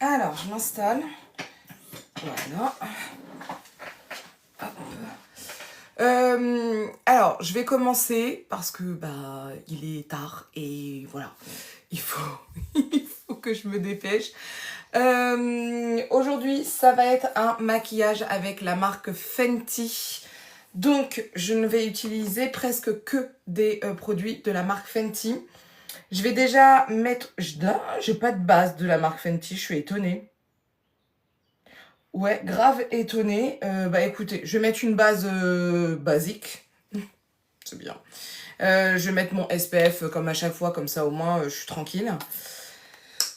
Alors, je m'installe. Voilà. Hop. Alors, je vais commencer parce que il est tard et voilà, il faut, il faut que je me dépêche. Aujourd'hui, ça va être un maquillage avec la marque Fenty. Donc, je ne vais utiliser presque que des produits de la marque Fenty. Je vais déjà mettre... J'ai pas de base de la marque Fenty, je suis étonnée. Ouais, grave étonnée. Écoutez, je vais mettre une base basique. C'est bien. Je vais mettre mon SPF comme à chaque fois, comme ça au moins je suis tranquille.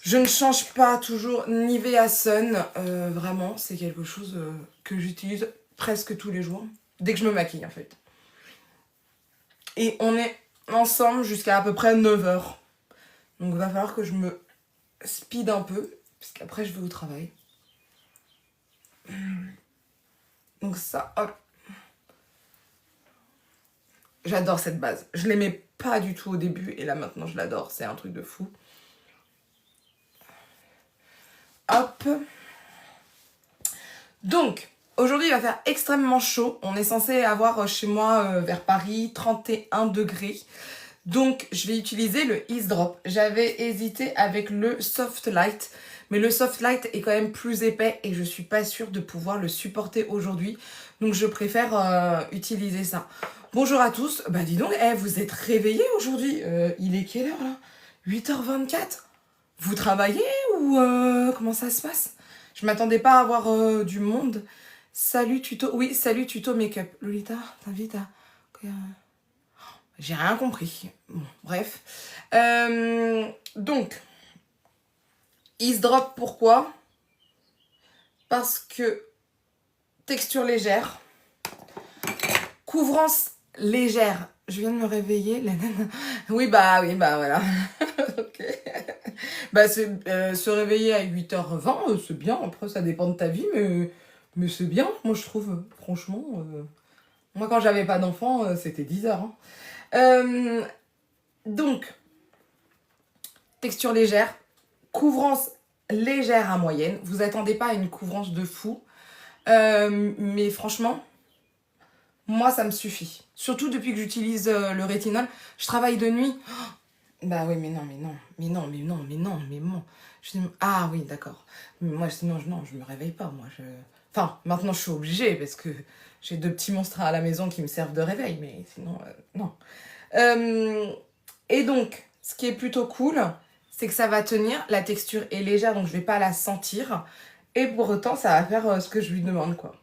Je ne change pas toujours Nivea Sun. Vraiment, c'est quelque chose que j'utilise presque tous les jours. Dès que je me maquille en fait. Et on est ensemble jusqu'à à peu près 9h. Donc il va falloir que je me speed un peu. Parce qu'après je vais au travail. Donc ça, hop. J'adore cette base. Je l'aimais pas du tout au début. Et là maintenant je l'adore. C'est un truc de fou. Hop. Donc, aujourd'hui, il va faire extrêmement chaud. On est censé avoir chez moi, vers Paris, 31 degrés. Donc, je vais utiliser le Ease Drop. J'avais hésité avec le Soft Light. Mais le Soft Light est quand même plus épais et je suis pas sûre de pouvoir le supporter aujourd'hui. Donc, je préfère utiliser ça. Bonjour à tous. Bah, dis donc, vous êtes réveillés aujourd'hui. Il est quelle heure là? 8h24. Vous travaillez ou comment ça se passe? Je m'attendais pas à avoir du monde. Salut tuto. Oui, salut tuto make-up. Lolita, t'invites à... J'ai rien compris. Bon, bref. Donc, Ease Drop, pourquoi? Parce que texture légère, couvrance légère. Je viens de me réveiller. Oui, oui, voilà. Ok. Se réveiller à 8h20, c'est bien. Après, ça dépend de ta vie, mais c'est bien, moi, je trouve. Franchement, moi, quand j'avais pas d'enfant, c'était 10h. Hein. Donc, texture légère, couvrance légère à moyenne. Vous attendez pas à une couvrance de fou. Mais franchement, moi, ça me suffit. Surtout depuis que j'utilise le rétinol. Je travaille de nuit. Bah oui, mais non, mais non, mais non, mais non, mais non, mais bon. Ah oui, d'accord. Mais moi, sinon, non, je me réveille pas, moi. Enfin, maintenant, je suis obligée parce que j'ai 2 petits monstres à la maison qui me servent de réveil, mais sinon, non. Et donc, ce qui est plutôt cool, c'est que ça va tenir. La texture est légère, donc je vais pas la sentir. Et pour autant, ça va faire ce que je lui demande, quoi.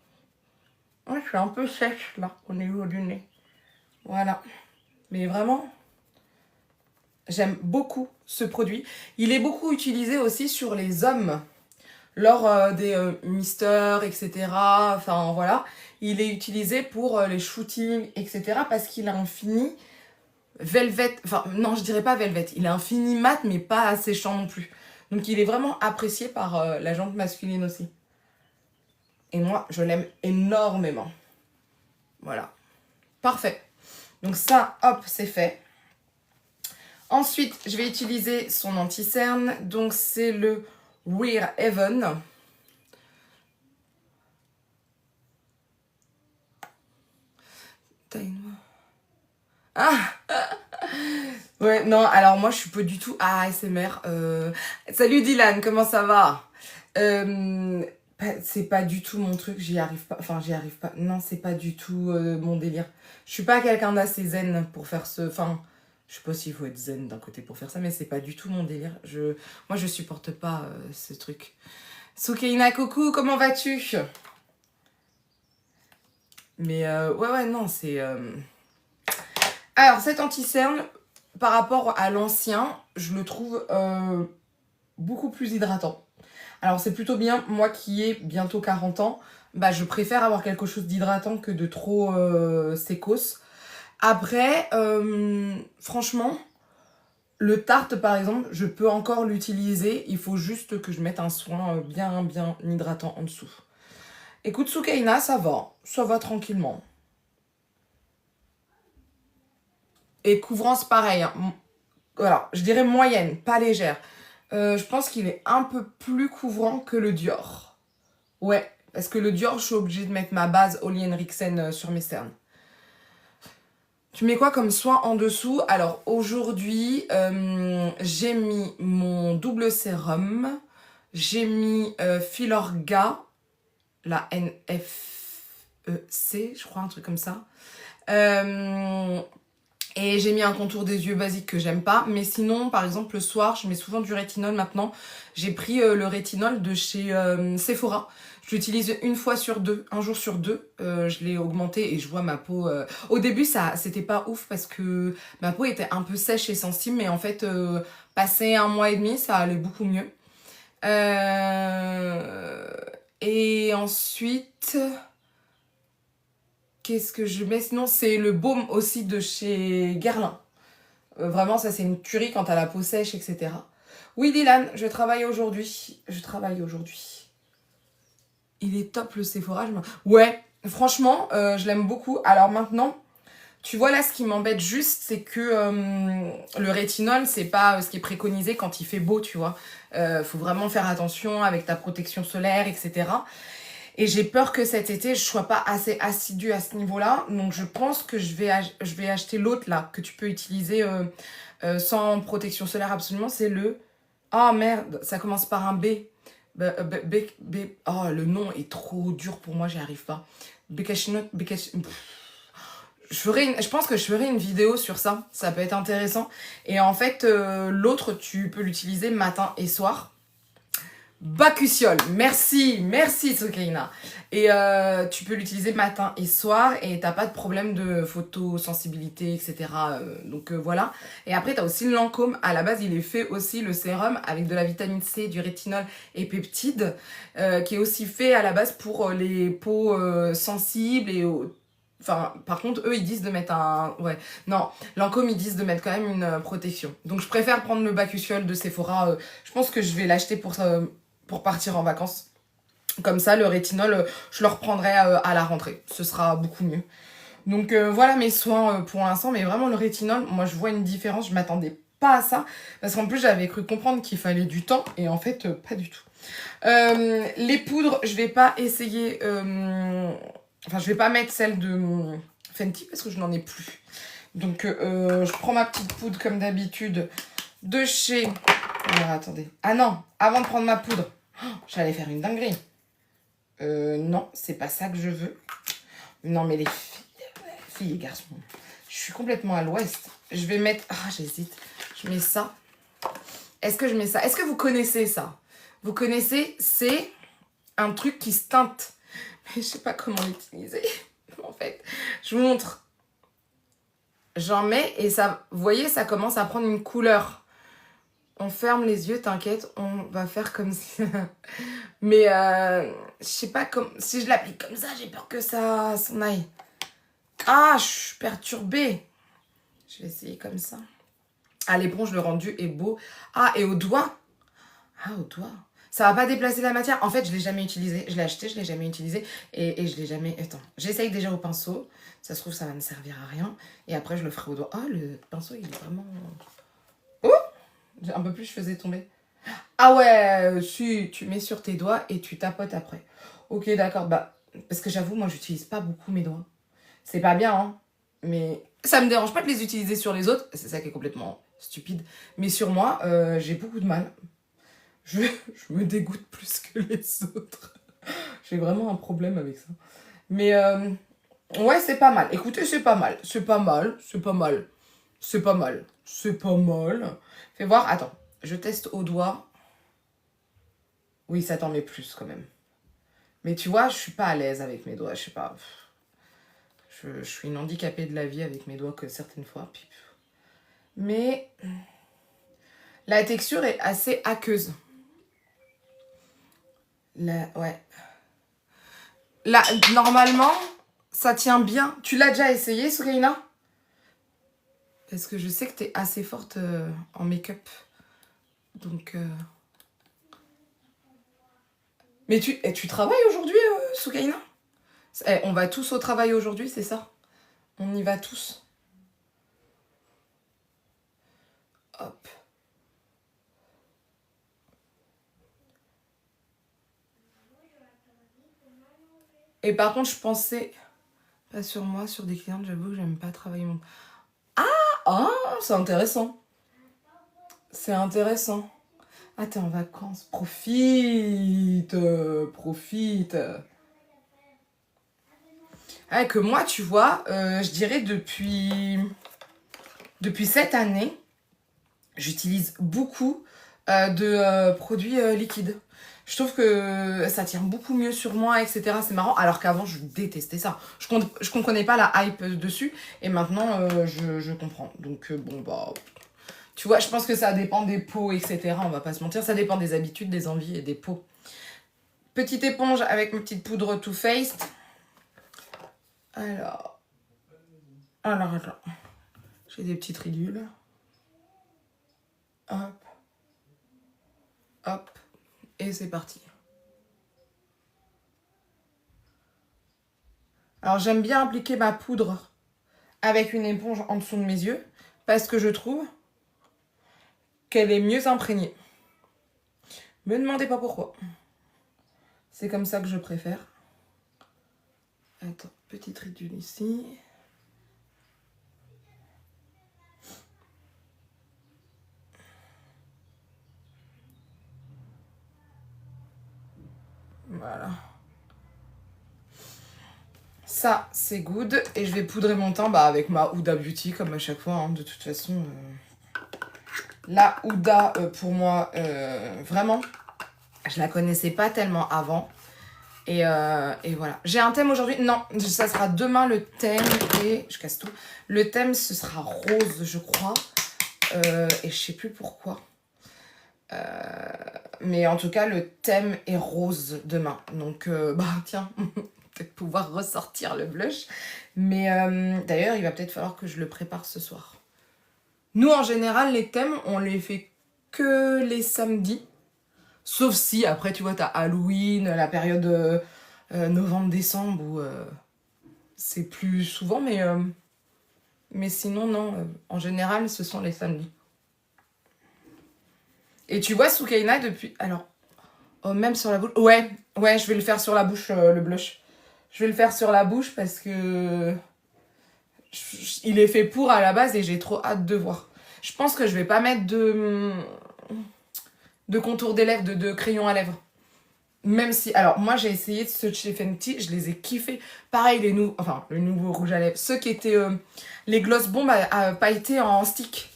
Ouais, je suis un peu sèche, là, au niveau du nez. Voilà. Mais vraiment... J'aime beaucoup ce produit. Il est beaucoup utilisé aussi sur les hommes lors des misters, etc. Enfin voilà, il est utilisé pour les shootings, etc. Parce qu'il a un fini velvet. Enfin non, je dirais pas velvet. Il a un fini mat, mais pas asséchant non plus. Donc il est vraiment apprécié par la jante masculine aussi. Et moi, je l'aime énormément. Voilà, parfait. Donc ça, hop, c'est fait. Ensuite, je vais utiliser son anti-cerne. Donc, c'est le Wear Even. Ah ouais, non, alors moi, je suis pas du tout ASMR. Salut Dylan, comment ça va? C'est pas du tout mon truc, j'y arrive pas. Enfin, j'y arrive pas. Non, c'est pas du tout mon délire. Je suis pas quelqu'un d'assez zen pour faire ce... Enfin... Je sais pas s'il faut être zen d'un côté pour faire ça, mais c'est pas du tout mon délire. Moi, je supporte pas ce truc. Soukeina, coucou, comment vas-tu? Mais ouais, non, c'est... Alors, cet anti-cerne, par rapport à l'ancien, je le trouve beaucoup plus hydratant. Alors, c'est plutôt bien, moi qui ai bientôt 40 ans, je préfère avoir quelque chose d'hydratant que de trop sécos. Après, franchement... Le Tarte, par exemple, je peux encore l'utiliser. Il faut juste que je mette un soin bien hydratant en dessous. Écoute, Soukaina, ça va. Ça va tranquillement. Et couvrance, pareil. Hein. Voilà, je dirais moyenne, pas légère. Je pense qu'il est un peu plus couvrant que le Dior. Ouais, parce que le Dior, je suis obligée de mettre ma base Oli Henriksen sur mes cernes. Tu mets quoi comme soin en dessous? Alors aujourd'hui, j'ai mis mon double sérum. J'ai mis Filorga, la NFEC, je crois, un truc comme ça. Et j'ai mis un contour des yeux basique que j'aime pas. Mais sinon, par exemple, le soir, je mets souvent du rétinol maintenant. J'ai pris le rétinol de chez Sephora. Je l'utilise une fois sur deux, un jour sur deux. Je l'ai augmenté et je vois ma peau... Au début, c'était pas ouf parce que ma peau était un peu sèche et sensible. Mais en fait, passé 1 mois et demi, ça allait beaucoup mieux. Et ensuite... Qu'est-ce que je mets? Sinon, c'est le baume aussi de chez Guerlain. Vraiment, ça, c'est une tuerie quand t'as la peau sèche, etc. Oui, Dylan, je travaille aujourd'hui. Je travaille aujourd'hui. Il est top, le Sephora. Ouais, franchement, je l'aime beaucoup. Alors maintenant, tu vois, là, ce qui m'embête juste, c'est que le rétinol, c'est pas ce qui est préconisé quand il fait beau, tu vois. Faut vraiment faire attention avec ta protection solaire, etc. Et j'ai peur que cet été, je sois pas assez assidue à ce niveau-là. Donc, je pense que je vais acheter l'autre, là, que tu peux utiliser sans protection solaire absolument. C'est le... Oh, merde, ça commence par un B. Oh, le nom est trop dur pour moi, j'y arrive pas. Bekashinot... Je pense que je ferai une vidéo sur ça. Ça peut être intéressant. Et en fait, l'autre, tu peux l'utiliser matin et soir. Bacusiol, merci Sokaina. Et tu peux l'utiliser matin et soir et t'as pas de problème de photosensibilité, etc. Donc voilà. Et après t'as aussi le Lancôme. À la base il est fait aussi le sérum avec de la vitamine C, du rétinol et peptides qui est aussi fait à la base pour les peaux sensibles et enfin, par contre, eux, ils disent de mettre un... Ouais, non, Lancôme, ils disent de mettre quand même une protection. Donc, je préfère prendre le Bacusiol de Sephora. Je pense que je vais l'acheter pour partir en vacances. Comme ça, le rétinol, je le reprendrai à la rentrée. Ce sera beaucoup mieux. Donc, voilà mes soins pour l'instant. Mais vraiment, le rétinol, moi, je vois une différence. Je m'attendais pas à ça. Parce qu'en plus, j'avais cru comprendre qu'il fallait du temps. Et en fait, pas du tout. Les poudres, je vais pas essayer... Enfin, je vais pas mettre celle de Fenty parce que je n'en ai plus. Donc, je prends ma petite poudre comme d'habitude de chez... Alors, attendez. Ah non, avant de prendre ma poudre, j'allais faire une dinguerie. Non, c'est pas ça que je veux. Non, mais les filles et garçons, je suis complètement à l'ouest. Je vais mettre... Ah, j'hésite. Je mets ça. Est-ce que je mets ça? Est-ce que vous connaissez ça? Vous connaissez, c'est un truc qui se teinte. Mais je sais pas comment l'utiliser. En fait, je vous montre. J'en mets et ça, vous voyez, ça commence à prendre une couleur. On ferme les yeux, t'inquiète, on va faire comme si... Mais je sais pas, si je l'applique comme ça, j'ai peur que ça s'en aille. Ah, je suis perturbée. Je vais essayer comme ça. Ah, l'éponge, le rendu est beau. Ah, et au doigt. Ah, au doigt. Ça va pas déplacer la matière. En fait, je l'ai jamais utilisé. Je l'ai acheté, je l'ai jamais utilisé. Et je l'ai jamais... Attends, j'essaye déjà au pinceau. Ça se trouve, ça va ne servir à rien. Et après, je le ferai au doigt. Oh, le pinceau, il est vraiment... Oh, un peu plus, je faisais tomber. Ah ouais, si, tu mets sur tes doigts et tu tapotes après. Ok, d'accord. Bah, parce que j'avoue, moi, j'utilise pas beaucoup mes doigts. C'est pas bien, hein. Mais ça me dérange pas de les utiliser sur les autres. C'est ça qui est complètement stupide. Mais sur moi, j'ai beaucoup de mal. Je me dégoûte plus que les autres. J'ai vraiment un problème avec ça. Mais ouais, c'est pas mal. Écoutez, c'est pas mal. C'est pas mal. C'est pas mal. C'est pas mal. C'est pas mal. Fais voir. Attends. Je teste au doigt. Oui, ça t'en met plus quand même. Mais tu vois, je suis pas à l'aise avec mes doigts. Je sais pas. Je suis une handicapée de la vie avec mes doigts que certaines fois. Mais la texture est assez aqueuse. Là, ouais. Là, normalement, ça tient bien. Tu l'as déjà essayé, Soukaina? Parce que je sais que t'es assez forte en make-up. Donc... Mais tu travailles aujourd'hui, Soukaina? On va tous au travail aujourd'hui, c'est ça? On y va tous. Hop. Et par contre, je pensais... Pas sur moi, sur des clientes, j'avoue que j'aime pas travailler mon... Ah, c'est intéressant. C'est intéressant. Ah, t'es en vacances. Profite. Profite. Ah, que moi, tu vois, je dirais depuis cette année, j'utilise beaucoup de produits liquides. Je trouve que ça tient beaucoup mieux sur moi, etc. C'est marrant, alors qu'avant, je détestais ça. Je comprenais pas la hype dessus, et maintenant, je comprends. Donc, bon, bah... Tu vois, je pense que ça dépend des peaux, etc. On va pas se mentir, ça dépend des habitudes, des envies et des peaux. Petite éponge avec ma petite poudre Too Faced. Alors, attends. J'ai des petites ridules. Hop, hop, et c'est parti. Alors, j'aime bien appliquer ma poudre avec une éponge en dessous de mes yeux parce que je trouve qu'elle est mieux imprégnée. Me demandez pas pourquoi. C'est comme ça que je préfère. Attends, petite ridule ici. Voilà. Ça, c'est good. Et je vais poudrer mon teint avec ma Huda Beauty, comme à chaque fois. Hein. De toute façon, la Huda, pour moi, vraiment, je la connaissais pas tellement avant. Et voilà. J'ai un thème aujourd'hui. Non, ça sera demain le thème. Et je casse tout. Le thème, ce sera rose, je crois. Et je sais plus pourquoi. Mais en tout cas, le thème est rose demain. Donc, tiens, peut-être pouvoir ressortir le blush. Mais d'ailleurs, il va peut-être falloir que je le prépare ce soir. Nous, en général, les thèmes, on les fait que les samedis. Sauf si, après, tu vois, t'as Halloween, la période novembre-décembre, où c'est plus souvent. Mais sinon, non. En général, ce sont les samedis. Et tu vois, Soukaina, depuis... Alors, oh, même sur la bouche... Ouais, je vais le faire sur la bouche, le blush. Je vais le faire sur la bouche parce que... Il est fait pour à la base et j'ai trop hâte de voir. Je pense que je vais pas mettre de contour des lèvres, de crayon à lèvres. Même si... Alors, moi, j'ai essayé de ceux de chez Fenty, je les ai kiffés. Pareil, le nouveau rouge à lèvres. Ceux qui étaient... les gloss bombs à pailletés en stick.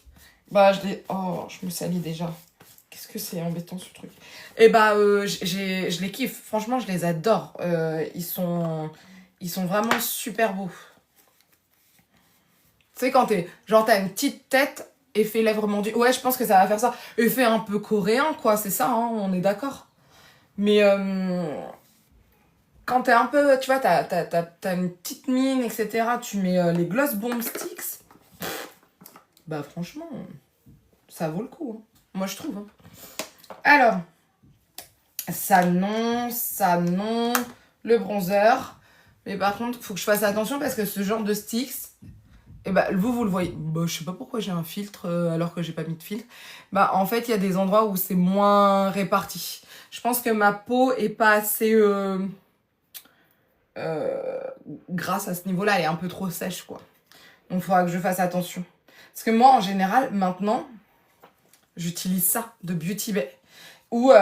Oh, je me salis déjà. Qu'est-ce que c'est embêtant, ce truc. Et je les kiffe. Franchement, je les adore. Ils sont vraiment super beaux. Tu sais, quand t'as une petite tête, effet lèvres mondues. Ouais, je pense que ça va faire ça. Effet un peu coréen, quoi. C'est ça, hein, on est d'accord. Mais quand t'es un peu, tu vois, t'as une petite mine, etc. Tu mets les Gloss Bomb Sticks. Bah, franchement, ça vaut le coup. Hein. Moi, je trouve. Hein. Alors, ça non. Le bronzer. Mais par contre, faut que je fasse attention parce que ce genre de sticks, vous le voyez. Je sais pas pourquoi j'ai un filtre alors que j'ai pas mis de filtre. En fait, il y a des endroits où c'est moins réparti. Je pense que ma peau est pas assez grasse à ce niveau-là. Elle est un peu trop sèche, quoi. Donc, il faudra que je fasse attention. Parce que moi, en général, maintenant, j'utilise ça de Beauty Bay. Ou,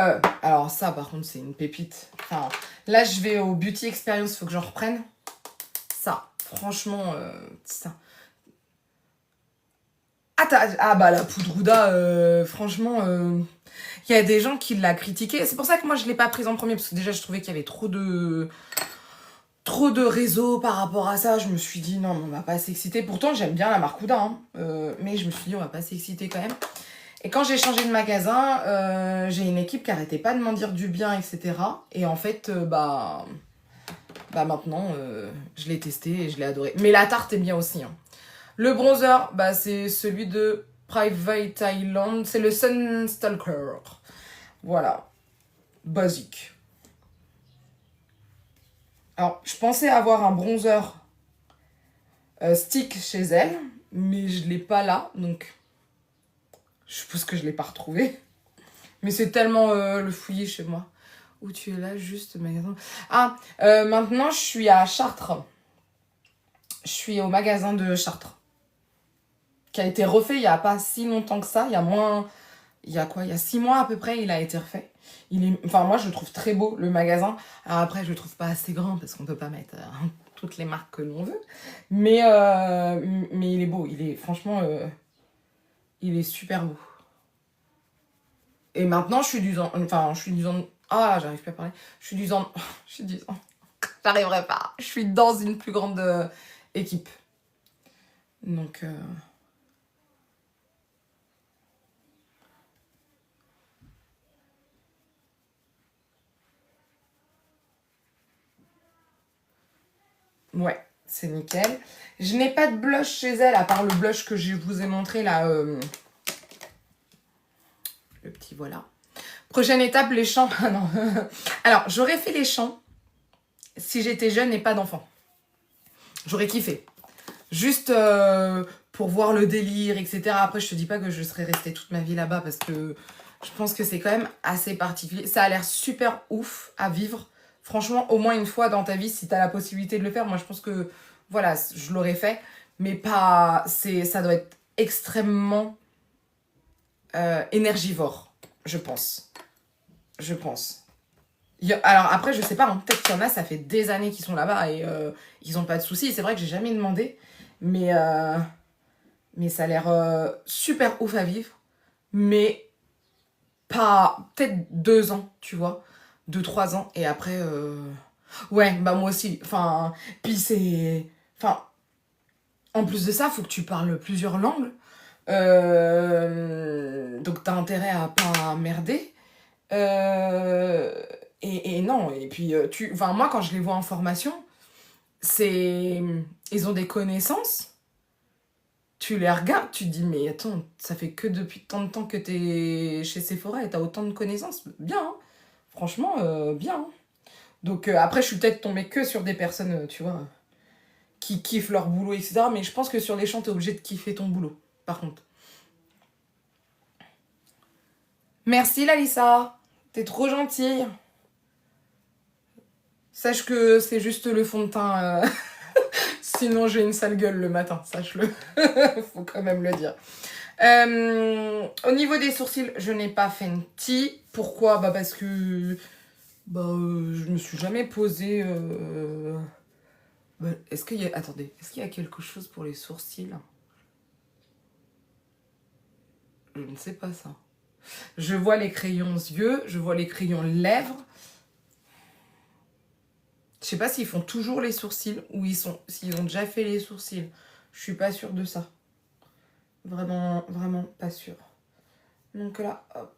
alors ça, par contre, c'est une pépite. Enfin, là, je vais au Beauty Experience, faut que j'en reprenne. Ça, franchement, ça. La poudre Huda, franchement, il y a des gens qui l'ont critiqué. C'est pour ça que moi, je l'ai pas prise en premier, parce que déjà, je trouvais qu'il y avait trop de réseaux par rapport à ça. Je me suis dit, non, on va pas s'exciter. Pourtant, j'aime bien la marque Huda, hein, mais je me suis dit, on va pas s'exciter quand même. Et quand j'ai changé de magasin, j'ai une équipe qui arrêtait pas de m'en dire du bien, etc. Et en fait, maintenant, je l'ai testé et je l'ai adoré. Mais la tarte est bien aussi. Hein. Le bronzer, c'est celui de Private Island. C'est le Sunstalker. Voilà. Basique. Alors, je pensais avoir un bronzer stick chez elle, mais je l'ai pas là, donc je suppose que je l'ai pas retrouvé. Mais c'est tellement le fouillis chez moi. Où tu es là, juste magasin. Ah, maintenant, je suis à Chartres. Je suis au magasin de Chartres. Qui a été refait il n'y a pas si longtemps que ça. Il y a moins... Il y a quoi? Il y a 6 mois à peu près, il a été refait. Enfin, moi, je le trouve très beau, le magasin. Alors après, je le trouve pas assez grand parce qu'on peut pas mettre toutes les marques que l'on veut. Mais il est beau. Il est, franchement, il est super beau. Et maintenant, je suis du... Enfin, je suis du... Ah, j'arrive plus à parler. Je suis du... Je suis du... J'arriverai pas. Je suis dans une plus grande équipe. Donc... Ouais, c'est nickel. Je n'ai pas de blush chez elle, à part le blush que je vous ai montré là. Le petit voilà. Prochaine étape, les champs. Ah non. Alors, j'aurais fait les champs si j'étais jeune et pas d'enfant. J'aurais kiffé. Juste pour voir le délire, etc. Après, je te dis pas que je serais restée toute ma vie là-bas parce que je pense que c'est quand même assez particulier. Ça a l'air super ouf à vivre. Franchement, au moins une fois dans ta vie, si tu as la possibilité de le faire, moi je pense que voilà, je l'aurais fait. Mais pas. Ça doit être extrêmement énergivore, je pense. Je pense. Alors après, je sais pas, hein, peut-être qu'il y en a, ça fait des années qu'ils sont là-bas et ils ont pas de soucis. C'est vrai que j'ai jamais demandé, mais, mais ça a l'air super ouf à vivre. Mais pas. Peut-être 2 ans, tu vois. 2, 3 ans. Et après. Ouais, bah moi aussi. Enfin. Puis c'est. Enfin. En plus de ça, faut que tu parles plusieurs langues. Donc t'as intérêt à pas merder. Euh, et non, et puis enfin, moi quand je les vois en formation, c'est ils ont des connaissances, tu les regardes, tu te dis mais attends, ça fait que depuis tant de temps que t'es chez Sephora et t'as autant de connaissances, bien, hein. Franchement, bien, hein. Donc après je suis peut-être tombée que sur des personnes, tu vois, qui kiffent leur boulot, etc. Mais je pense que sur les champs, t'es obligé de kiffer ton boulot, par contre. Merci Lalissa, t'es trop gentille. Sache que c'est juste le fond de teint. Sinon, j'ai une sale gueule le matin, sache-le. Faut quand même le dire. Au niveau des sourcils, je n'ai pas Fenty. Pourquoi? Bah parce que je me suis jamais posé. Est-ce qu'il y a... Attendez, est-ce qu'il y a quelque chose pour les sourcils? Je ne sais pas ça. Je vois les crayons yeux, je vois les crayons lèvres. Je sais pas s'ils font toujours les sourcils ou s'ils ont déjà fait les sourcils. Je suis pas sûre de ça. Vraiment, vraiment pas sûre. Donc là, hop.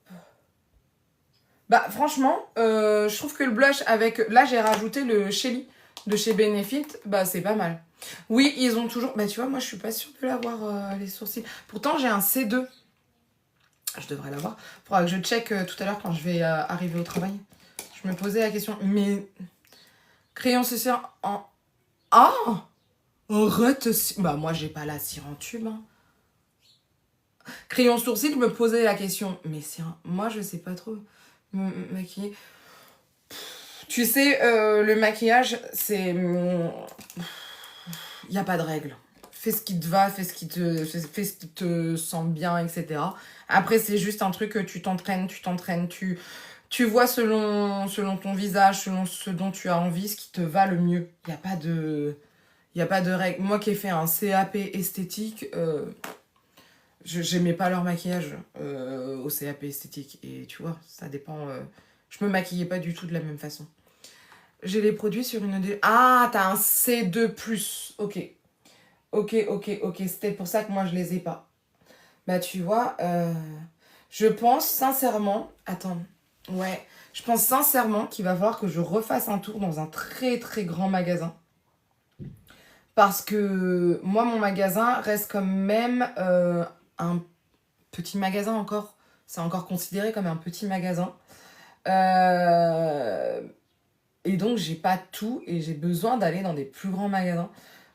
Bah franchement, je trouve que le blush avec... Là, j'ai rajouté le Shelly de chez Benefit. Bah c'est pas mal. Oui, ils ont toujours... Bah tu vois, moi je suis pas sûre de l'avoir, les sourcils. Pourtant, j'ai un C2. Je devrais l'avoir. Faudra que je check tout à l'heure quand je vais arriver au travail. Je me posais la question. Mais... Crayon CC en... Ah, arrête. Bah moi, j'ai pas la cire en tube, hein. Crayon sourcil, je me posais la question. Mais moi, je sais pas trop me maquiller. Tu sais, le maquillage, c'est... Il n'y a pas de règle. Fais ce qui te va, fais ce qui te sent bien, etc. Après, c'est juste un truc que tu t'entraînes, tu vois selon ton visage, selon ce dont tu as envie, ce qui te va le mieux. Il n'y a pas de... Il n'y a pas de règle. Moi qui ai fait un CAP esthétique, j'aimais pas leur maquillage au CAP esthétique. Et tu vois, ça dépend... je me maquillais pas du tout de la même façon. J'ai les produits sur une... Ah, t'as un C2+. Ok. Ok. C'était pour ça que moi, je les ai pas. Bah, tu vois, je pense sincèrement... Attends. Ouais. Je pense sincèrement qu'il va falloir que je refasse un tour dans un très, très grand magasin. Parce que moi, mon magasin reste quand même un petit magasin encore. C'est encore considéré comme un petit magasin. Et donc, j'ai pas tout et j'ai besoin d'aller dans des plus grands magasins.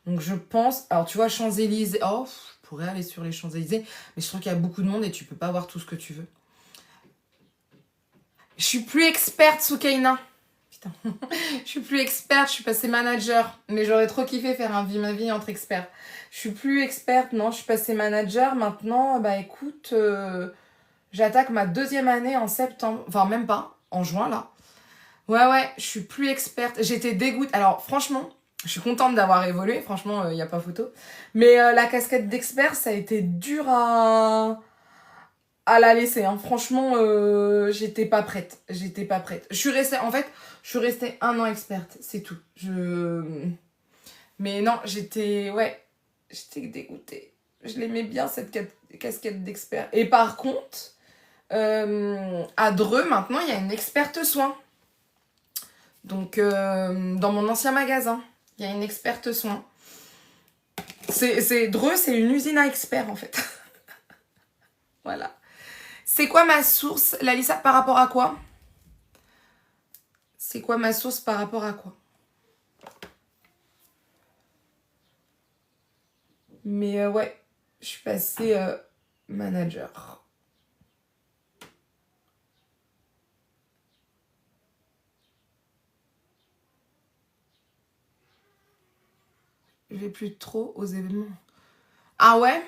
Donc, je pense... Alors, tu vois, Champs-Élysées... Oh, je pourrais aller sur les Champs-Élysées. Mais je trouve qu'il y a beaucoup de monde et tu peux pas voir tout ce que tu veux. Je suis plus experte, Soukaina. Putain. Je suis plus experte, je suis passée manager. Mais j'aurais trop kiffé faire ma vie entre experts. Je suis plus experte, non, je suis passée manager. Maintenant, bah écoute, j'attaque ma 2e année en septembre. Enfin, même pas, en juin là. Ouais, je suis plus experte. J'étais dégoûtée. Alors, franchement, je suis contente d'avoir évolué. Franchement, il n'y a pas photo. Mais la casquette d'expert, ça a été dur à la laisser. Hein. Franchement, j'étais pas prête. J'étais pas prête. Je suis restée 1 an experte. C'est tout. Mais non, j'étais dégoûtée. Je l'aimais bien, cette casquette d'expert. Et par contre, à Dreux, maintenant, il y a une experte soin. Donc, dans mon ancien magasin, il y a une experte soin. Dreux, c'est une usine à experts, en fait. Voilà. C'est quoi ma source, Lalissa, par rapport à quoi? C'est quoi ma source par rapport à quoi? Mais ouais, je suis passée manager. Je vais plus trop aux événements. Ah ouais?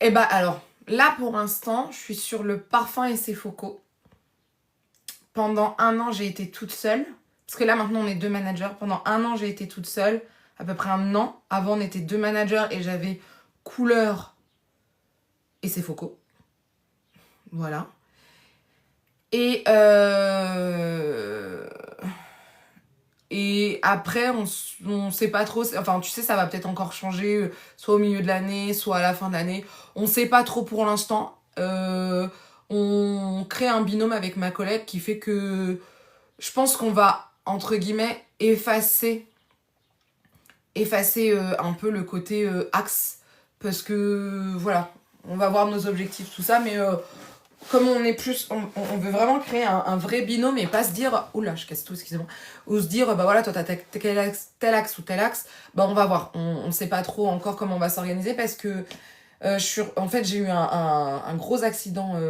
Eh bah alors, là pour l'instant, je suis sur le parfum et ses focaux. Pendant 1 an, j'ai été toute seule. Parce que là, maintenant, on est 2 managers. Pendant 1 an, j'ai été toute seule. À peu près 1 an. Avant, on était 2 managers et j'avais couleur et ses focaux. Voilà. Et après, on sait pas trop. Enfin, tu sais, ça va peut-être encore changer, soit au milieu de l'année, soit à la fin de l'année. On sait pas trop pour l'instant. On crée un binôme avec ma collègue qui fait que je pense qu'on va, entre guillemets, effacer un peu le côté axe. Parce que, voilà, on va voir nos objectifs, tout ça, mais comme on est plus, on veut vraiment créer un vrai binôme et pas se dire, oula, je casse tout, excusez-moi, ou se dire, bah voilà, toi t'as tel axe ou tel axe, bah on va voir. On sait pas trop encore comment on va s'organiser parce que en fait, j'ai eu un gros accident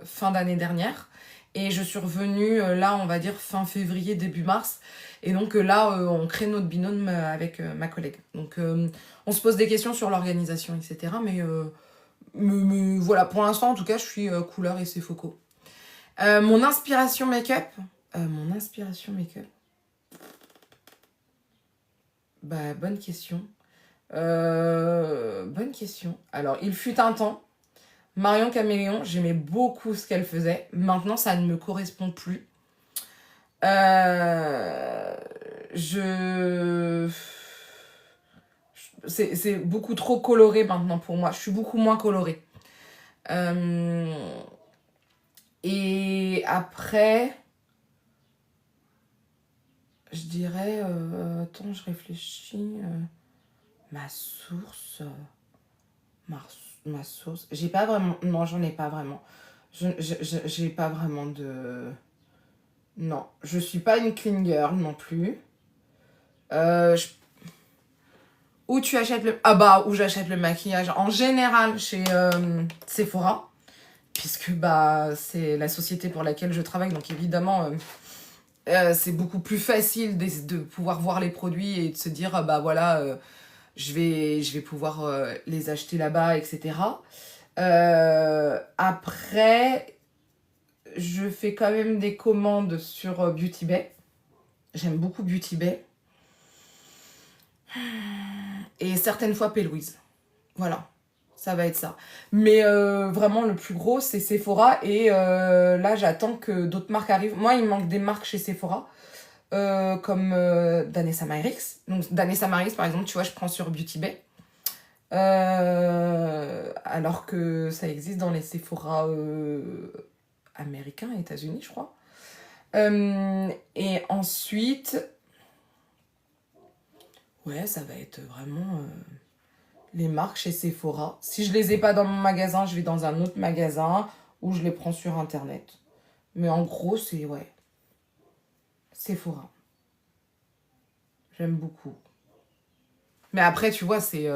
fin d'année dernière et je suis revenue là, on va dire fin février, début mars. Et donc là, on crée notre binôme avec ma collègue. Donc on se pose des questions sur l'organisation, etc. Mais voilà, pour l'instant, en tout cas, je suis couleur et c'est focaux. Mon inspiration make-up. Bah, bonne question. Bonne question. Alors, il fut un temps, Marion Caméléon, j'aimais beaucoup ce qu'elle faisait. Maintenant, ça ne me correspond plus. Euh, je... C'est beaucoup trop coloré maintenant pour moi. Je suis beaucoup moins colorée. Et après, je dirais... attends, je réfléchis. Ma source... Ma, ma source... J'ai pas vraiment... Non, j'en ai pas vraiment. J'ai pas vraiment de... Non, je suis pas une clean girl non plus. Je où tu achètes le... Ah bah, où j'achète le maquillage. En général, chez Sephora. Puisque bah, c'est la société pour laquelle je travaille. Donc évidemment, c'est beaucoup plus facile de pouvoir voir les produits et de se dire, ah bah voilà, je vais pouvoir les acheter là-bas, etc. Après, je fais quand même des commandes sur Beauty Bay. J'aime beaucoup Beauty Bay. Et certaines fois P. Louise. Voilà, ça va être ça. Mais vraiment, le plus gros, c'est Sephora. Et là, j'attends que d'autres marques arrivent. Moi, il me manque des marques chez Sephora. Comme Danessa Myricks. Donc, Danessa Myricks, par exemple, tu vois, je prends sur Beauty Bay. Alors que ça existe dans les Sephora américains, États-Unis, je crois. Et ensuite... Ouais, ça va être vraiment... les marques chez Sephora. Si je les ai pas dans mon magasin, je vais dans un autre magasin ou je les prends sur internet. Mais en gros, c'est ouais, Sephora. J'aime beaucoup. Mais après, tu vois, c'est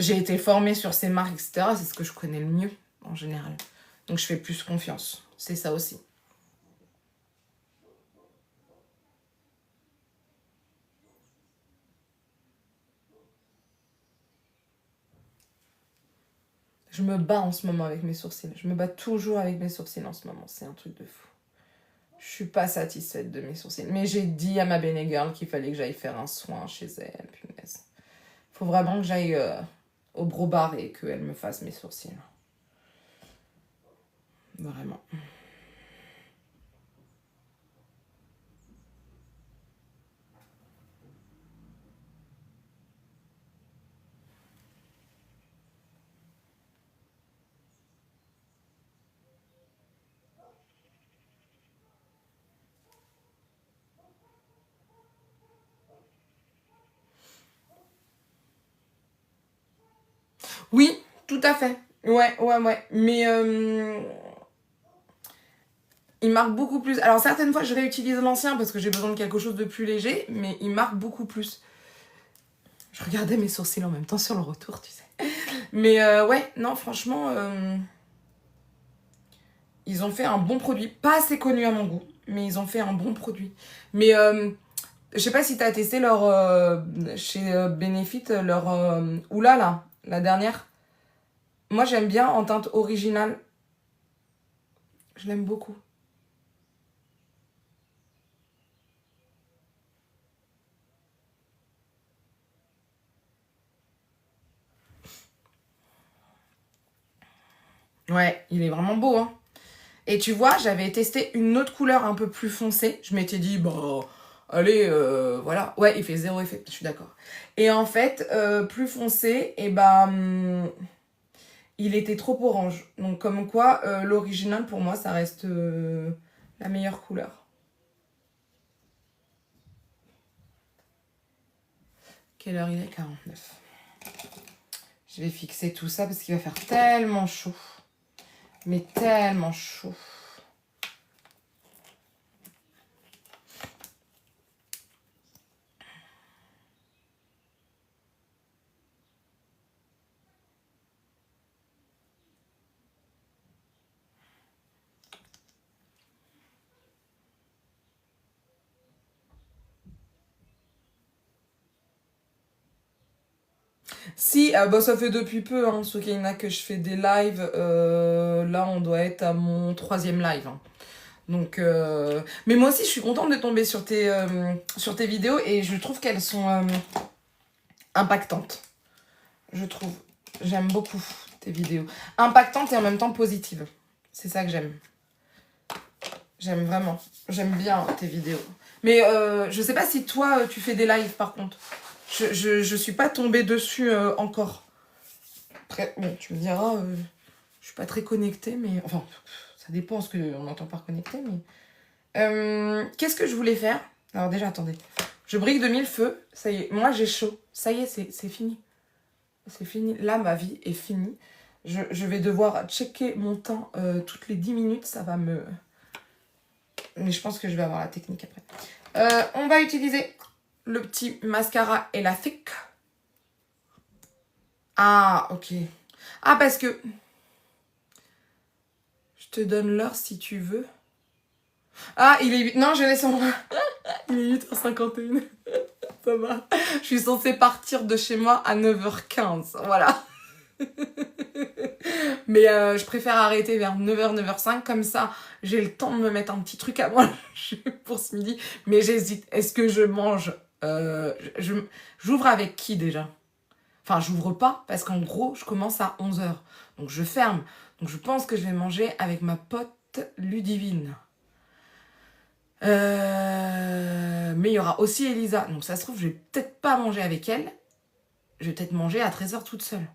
J'ai été formée sur ces marques, etc. C'est ce que je connais le mieux, en général. Donc, je fais plus confiance. C'est ça aussi. Je me bats en ce moment avec mes sourcils. Je me bats toujours avec mes sourcils en ce moment. C'est un truc de fou. Je suis pas satisfaite de mes sourcils. Mais j'ai dit à ma Bene Girl qu'il fallait que j'aille faire un soin chez elle. Punaise. Faut vraiment que j'aille au Bro Bar et qu'elle me fasse mes sourcils. Vraiment. Oui, tout à fait. Ouais. Mais il marque beaucoup plus. Alors, certaines fois, je réutilise l'ancien parce que j'ai besoin de quelque chose de plus léger, mais il marque beaucoup plus. Je regardais mes sourcils en même temps sur le retour, tu sais. Mais ouais, non, franchement, ils ont fait un bon produit. Pas assez connu à mon goût, mais ils ont fait un bon produit. Mais je sais pas si t'as testé leur chez Benefit, leur Oula là, la dernière. Moi, j'aime bien en teinte originale. Je l'aime beaucoup. Ouais, il est vraiment beau, hein. Et tu vois, j'avais testé une autre couleur un peu plus foncée. Je m'étais dit, bah, allez, voilà. Ouais, il fait zéro effet, je suis d'accord. Et en fait, plus foncé, et bah, il était trop orange. Donc, comme quoi, l'original, pour moi, ça reste la meilleure couleur. Quelle heure il est? 49. Je vais fixer tout ça parce qu'il va faire tellement chaud. Mais tellement chaud. Si, bah, ça fait depuis peu, hein, ce qu'il y en a que je fais des lives. Là, on doit être à mon 3e live, hein. Donc, mais moi aussi, je suis contente de tomber sur tes vidéos et je trouve qu'elles sont impactantes. Je trouve. J'aime beaucoup tes vidéos. Impactantes et en même temps positives. C'est ça que j'aime. J'aime vraiment. J'aime bien tes vidéos. Mais je sais pas si toi, tu fais des lives par contre. Je suis pas tombée dessus encore. Après, bon, tu me diras, je suis pas très connectée, mais... Enfin, ça dépend ce qu'on entend par connectée, mais... Qu'est-ce que je voulais faire? Alors déjà, attendez. Je brique de 1000 feux. Ça y est, moi j'ai chaud. Ça y est, c'est fini. C'est fini. Là, ma vie est finie. Je vais devoir checker mon temps toutes les 10 minutes. Ça va me... Mais je pense que je vais avoir la technique après. On va utiliser le petit mascara Elasthic. Ah, ok. Ah, parce que... Je te donne l'heure si tu veux. Ah, il est 8... Non, je laisse en... Il est 8h51. Ça va. Je suis censée partir de chez moi à 9h15. Voilà. Mais je préfère arrêter vers 9h, 9h05. Comme ça, j'ai le temps de me mettre un petit truc à manger pour ce midi. Mais j'hésite. Est-ce que je mange J'ouvre avec qui déjà? Enfin, j'ouvre pas parce qu'en gros, je commence à 11h. Donc, je ferme. Donc, je pense que je vais manger avec ma pote Ludivine. Mais il y aura aussi Elisa. Donc, ça se trouve, je vais peut-être pas manger avec elle. Je vais peut-être manger à 13h toute seule.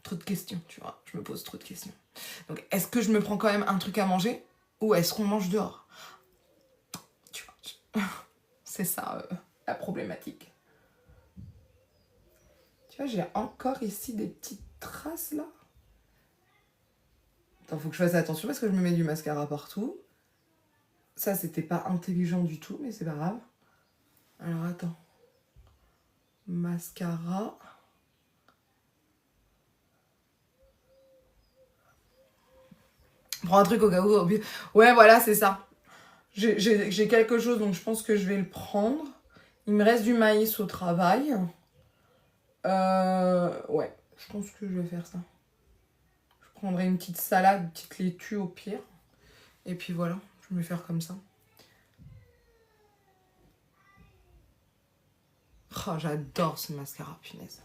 Trop de questions, tu vois. Je me pose trop de questions. Donc, est-ce que je me prends quand même un truc à manger ou est-ce qu'on mange dehors? Tu vois, c'est ça la problématique. Tu vois, j'ai encore ici des petites traces là. Attends, faut que je fasse attention parce que je me mets du mascara partout. Ça, c'était pas intelligent du tout, mais c'est pas grave. Alors, attends. Mascara. Prends un truc au cas où. Ouais, voilà, c'est ça. J'ai quelque chose, donc je pense que je vais le prendre. Il me reste du maïs au travail. Ouais, je pense que je vais faire ça. Je prendrai une petite salade, une petite laitue au pire. Et puis voilà, je vais faire comme ça. Oh, j'adore ce mascara, punaise.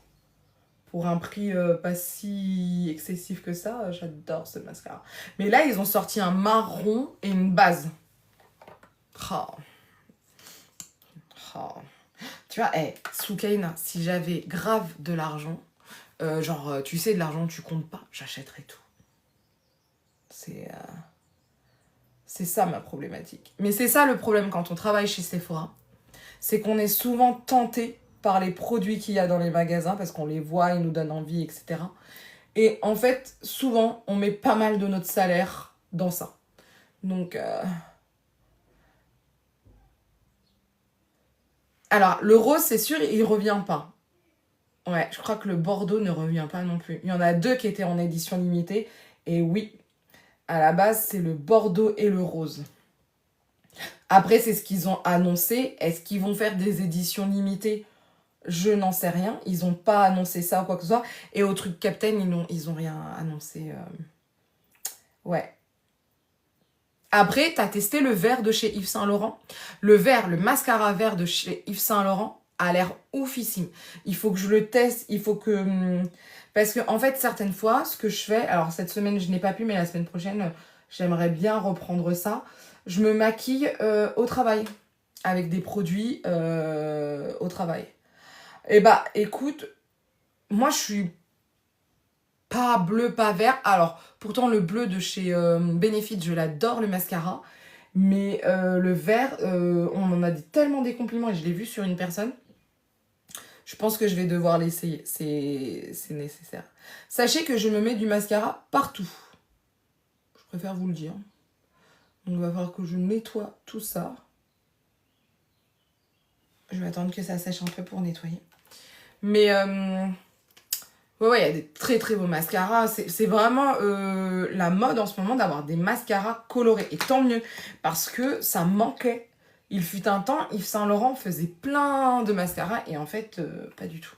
Pour un prix pas si excessif que ça, j'adore ce mascara. Mais là, ils ont sorti un marron et une base. Oh. Oh. Tu vois, Soukaina, si j'avais grave de l'argent, tu sais, de l'argent, tu comptes pas, j'achèterais tout. C'est ça ma problématique. Mais c'est ça le problème quand on travaille chez Sephora. C'est qu'on est souvent tenté par les produits qu'il y a dans les magasins parce qu'on les voit, ils nous donnent envie, etc. Et en fait, souvent, on met pas mal de notre salaire dans ça. Donc, alors, le rose, c'est sûr, il revient pas. Ouais, je crois que le Bordeaux ne revient pas non plus. Il y en a 2 qui étaient en édition limitée. Et oui, à la base, c'est le Bordeaux et le rose. Après, c'est ce qu'ils ont annoncé. Est-ce qu'ils vont faire des éditions limitées? Je n'en sais rien. Ils n'ont pas annoncé ça ou quoi que ce soit. Et au truc Captain, ils ont rien annoncé. Ouais. Après, t'as testé le vert de chez Yves Saint Laurent. Le mascara vert de chez Yves Saint Laurent a l'air oufissime. Il faut que je le teste, il faut que... Parce que, en fait, certaines fois, ce que je fais... Alors, cette semaine, je n'ai pas pu, mais la semaine prochaine, j'aimerais bien reprendre ça. Je me maquille au travail, avec des produits au travail. Et bah, écoute, moi, je suis pas bleu, pas vert. Alors, pourtant, le bleu de chez Benefit, je l'adore, le mascara. Mais le vert, on m'en a dit tellement des compliments et je l'ai vu sur une personne. Je pense que je vais devoir l'essayer. C'est nécessaire. Sachez que je me mets du mascara partout. Je préfère vous le dire. Donc, il va falloir que je nettoie tout ça. Je vais attendre que ça sèche un peu pour nettoyer. Mais... ouais, il y a des très très beaux mascaras. C'est vraiment la mode en ce moment d'avoir des mascaras colorés. Et tant mieux, parce que ça manquait. Il fut un temps, Yves Saint Laurent faisait plein de mascaras et en fait, pas du tout.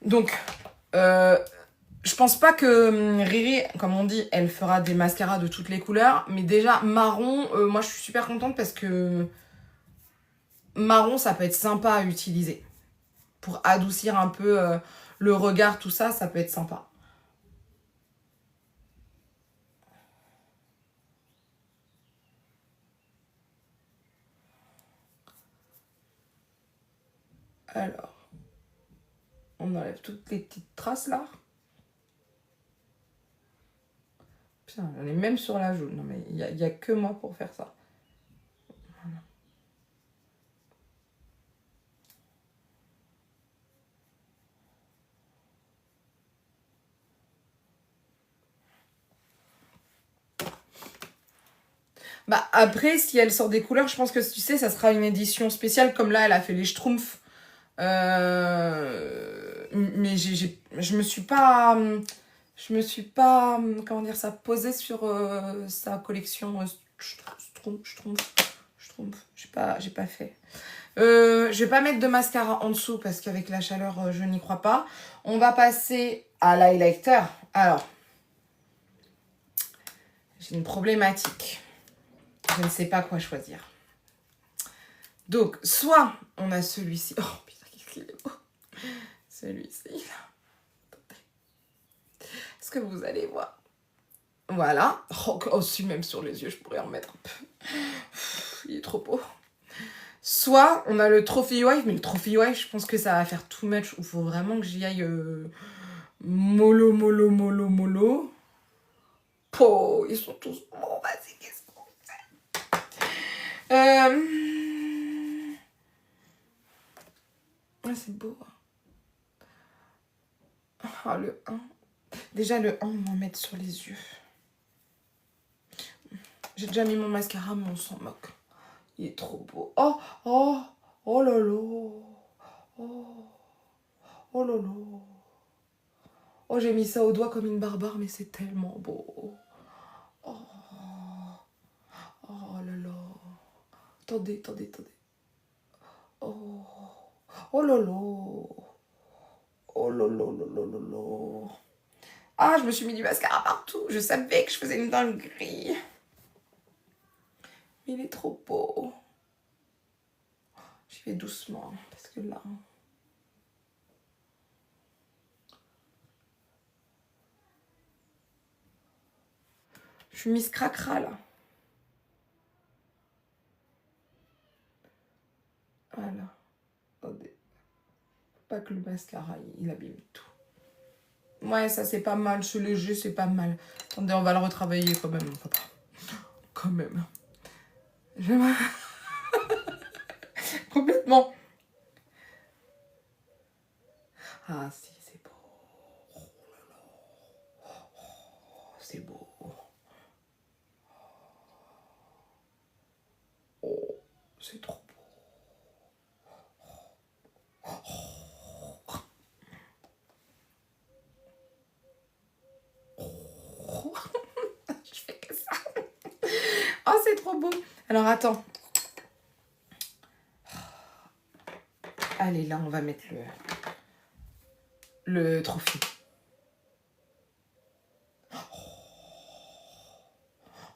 Donc, je pense pas que Riri, comme on dit, elle fera des mascaras de toutes les couleurs. Mais déjà, marron, moi je suis super contente parce que marron, ça peut être sympa à utiliser. Pour adoucir un peu le regard, tout ça, ça peut être sympa. Alors, on enlève toutes les petites traces là. Putain, on est même sur la jaune. Non mais il y a que moi pour faire ça. Voilà. Bah après, si elle sort des couleurs, je pense que tu sais, ça sera une édition spéciale. Comme là, elle a fait les Schtroumpfs. Mais je me suis pas... comment dire ça, posée sur sa collection Schtroumpf. J'ai pas fait. Je vais pas mettre de mascara en dessous parce qu'avec la chaleur, je n'y crois pas. On va passer à l'highlighter. Alors, j'ai une problématique. Je ne sais pas quoi choisir. Donc, soit on a celui-ci. Oh putain, qu'est-ce qu'il est beau. Celui-ci. Est-ce que vous allez voir? Voilà. Oh, si, même sur les yeux, je pourrais en mettre un peu. Il est trop beau. Soit on a le Trophy Wife, mais le Trophy Wife, je pense que ça va faire too much. Il faut vraiment que j'y aille mollo. Po, ils sont tous... Bon, vas-y, qu'est-ce qu'on fait? Ah, c'est beau. Ah, le 1. Déjà, le 1, on va en mettre sur les yeux. J'ai déjà mis mon mascara, mais on s'en moque. Il est trop beau. Oh là là. Oh là là. Oh, j'ai mis ça au doigt comme une barbare, mais c'est tellement beau. Attendez, attendez, attendez. Oh, oh lolo. Oh lolo, lolo, lolo. Ah, je me suis mis du mascara partout. Je savais que je faisais une dinguerie. Mais il est trop beau. J'y vais doucement, parce que là... Je suis Miss Cracra, là. Voilà. Attendez. Pas que le mascara, il abîme tout. Ouais, ça, c'est pas mal. Ce léger, c'est pas mal. Attendez, on va le retravailler quand même, papa. Quand même. Je vais... Complètement. Ah, si, c'est beau. Oh là là. Oh, c'est beau. Oh, c'est trop beau. Oh. Je fais que ça. Oh, c'est trop beau. Alors, attends. Allez, là, on va mettre le trophée.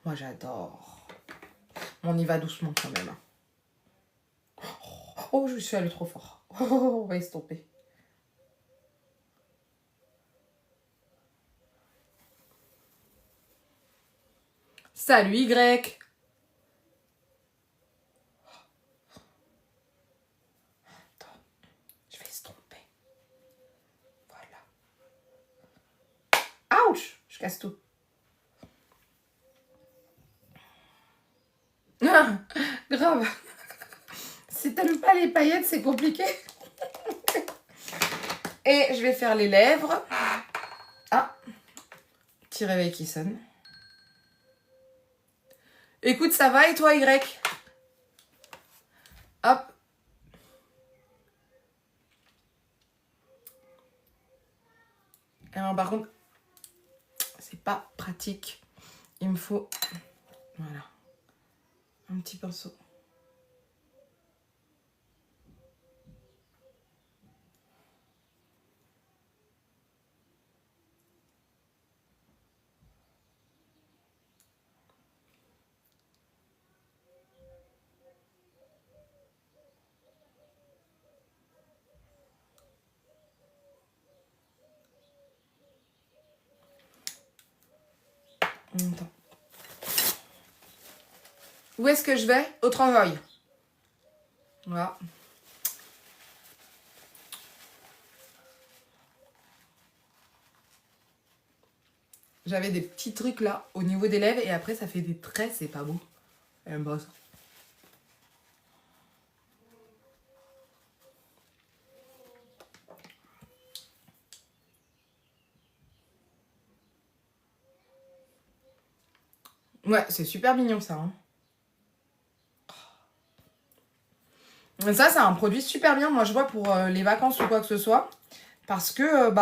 Moi, j'adore. On y va doucement quand même. Oh, je suis allée trop fort. Oh, on va estomper. Salut Y. Attends, je vais estomper. Voilà. Ouch, je casse tout. Ah, grave. Si t'aimes pas les paillettes, c'est compliqué. Et je vais faire les lèvres. Ah, petit réveil qui sonne. Écoute, ça va et toi, Y? Hop. Alors, par contre, c'est pas pratique. Il me faut, voilà, un petit pinceau. Attends. Où est-ce que je vais? Au travail. Voilà. J'avais des petits trucs là au niveau des lèvres et après ça fait des traits, c'est pas beau. J'aime pas ça. Ouais, c'est super mignon ça. Hein. Et ça, c'est un produit super bien, moi je vois pour les vacances ou quoi que ce soit. Parce que,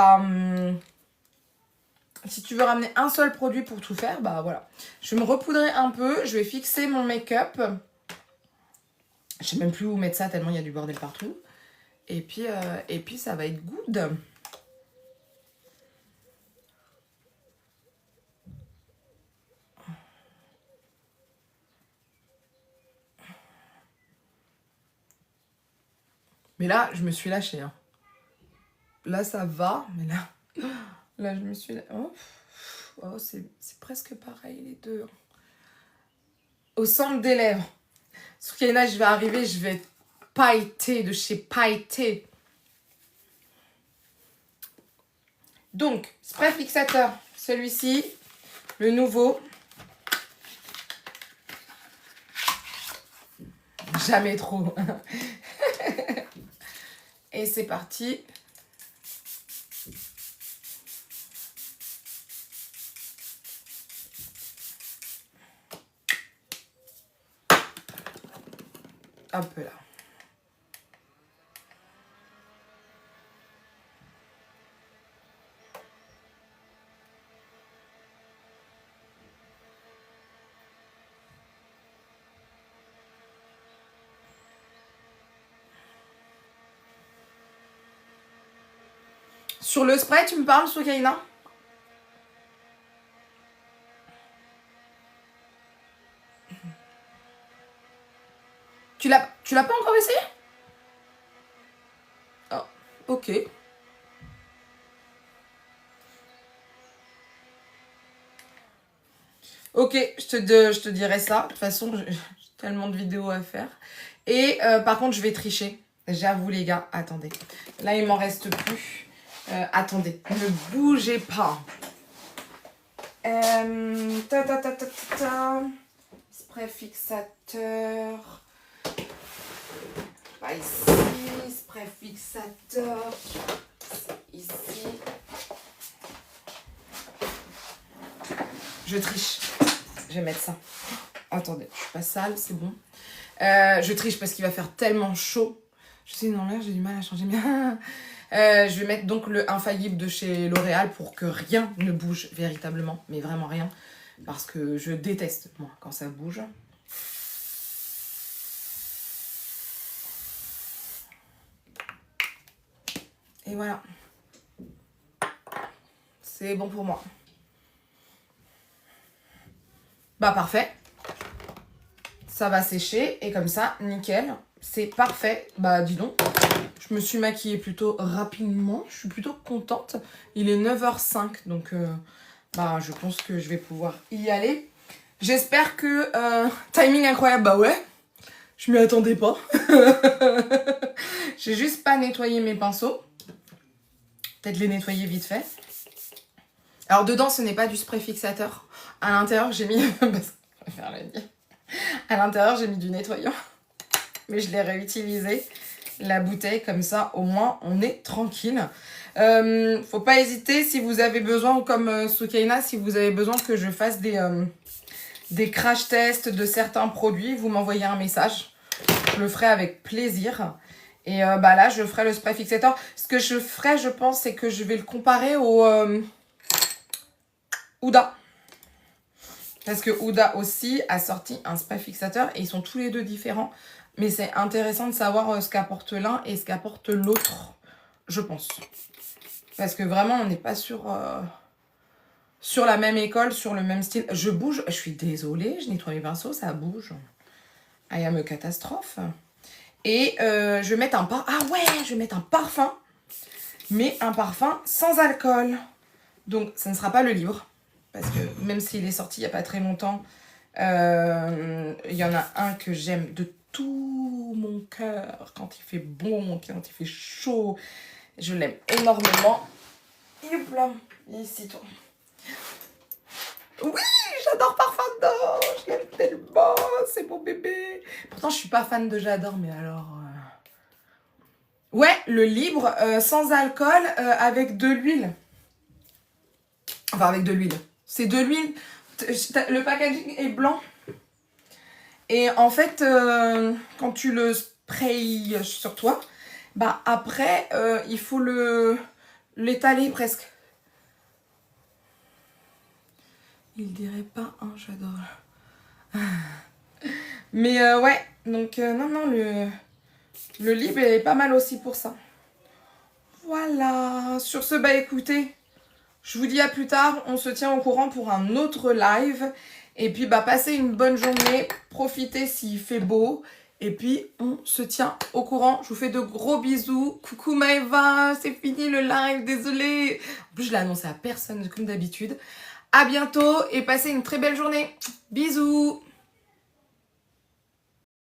si tu veux ramener un seul produit pour tout faire, bah voilà. Je vais me repoudrer un peu, je vais fixer mon make-up. Je sais même plus où mettre ça tellement il y a du bordel partout. Et puis ça va être good. Mais là, je me suis lâchée. Hein. Là, ça va, mais là, je me suis... Oh, c'est presque pareil, les deux. Au centre des lèvres. Sur Kaina, je vais arriver, je vais pailleter de chez Pailleté. Donc, spray fixateur, celui-ci, le nouveau. Jamais trop. Et c'est parti. Un peu là. Sur le spray, tu me parles, Soukaina? Tu l'as pas encore essayé? Oh, ok. Ok, je te dirai ça. De toute façon, j'ai tellement de vidéos à faire. Et par contre, je vais tricher. J'avoue, les gars, attendez. Là, il m'en reste plus. Attendez, ne bougez pas. Spray fixateur. Pas ici. Spray fixateur. Ici. Je triche. Je vais mettre ça. Attendez, je suis pas sale, c'est bon. Je triche parce qu'il va faire tellement chaud. Je sais, non, là, j'ai du mal à changer. Je vais mettre donc le infaillible de chez L'Oréal pour que rien ne bouge véritablement. Mais vraiment rien. Parce que je déteste, moi, quand ça bouge. Et voilà. C'est bon pour moi. Bah parfait. Ça va sécher et comme ça, nickel. C'est parfait. Bah dis donc. Je me suis maquillée plutôt rapidement. Je suis plutôt contente. Il est 9h05 donc bah je pense que je vais pouvoir y aller. J'espère que timing incroyable. Bah ouais. Je m'y attendais pas. J'ai juste pas nettoyé mes pinceaux. Peut-être les nettoyer vite fait. Alors dedans, ce n'est pas du spray fixateur. À l'intérieur, j'ai mis... À l'intérieur, j'ai mis du nettoyant. Mais je l'ai réutilisé. La bouteille, comme ça, au moins, on est tranquille. Faut pas hésiter si vous avez besoin, ou comme Soukaina, si vous avez besoin que je fasse des crash tests de certains produits, vous m'envoyez un message. Je le ferai avec plaisir. Et bah là, je ferai le spray fixateur. Ce que je ferai, je pense, c'est que je vais le comparer au Huda. Parce que Huda aussi a sorti un spray fixateur et ils sont tous les deux différents. Mais c'est intéressant de savoir ce qu'apporte l'un et ce qu'apporte l'autre, je pense. Parce que vraiment, on n'est pas sur la même école, sur le même style. Je bouge, je suis désolée, je nettoie mes pinceaux, ça bouge. I am a catastrophe. Et je vais mettre je vais mettre un parfum. Mais un parfum sans alcool. Donc, ça ne sera pas le livre. Parce que même s'il est sorti il n'y a pas très longtemps, il y en a un que j'aime de tout mon cœur. Quand il fait bon, quand il fait chaud. Je l'aime énormément. Hop là, ici toi. Oui, j'adore Parfum d'Or. Je l'aime tellement. C'est mon bébé. Pourtant, je suis pas fan de J'adore, mais alors... Ouais, le libre sans alcool avec de l'huile. Enfin, avec de l'huile. C'est de l'huile. Le packaging est blanc. Et en fait, quand tu le sprayes sur toi, bah après, il faut l'étaler presque. Il dirait pas, hein, j'adore. Mais ouais, donc non, le libre est pas mal aussi pour ça. Voilà. Sur ce, bah écoutez, je vous dis à plus tard. On se tient au courant pour un autre live. Et puis, bah passez une bonne journée. Profitez s'il fait beau. Et puis, on se tient au courant. Je vous fais de gros bisous. Coucou Maëva, c'est fini le live, désolée. En plus, je l'ai annoncé à personne comme d'habitude. À bientôt et passez une très belle journée. Bisous.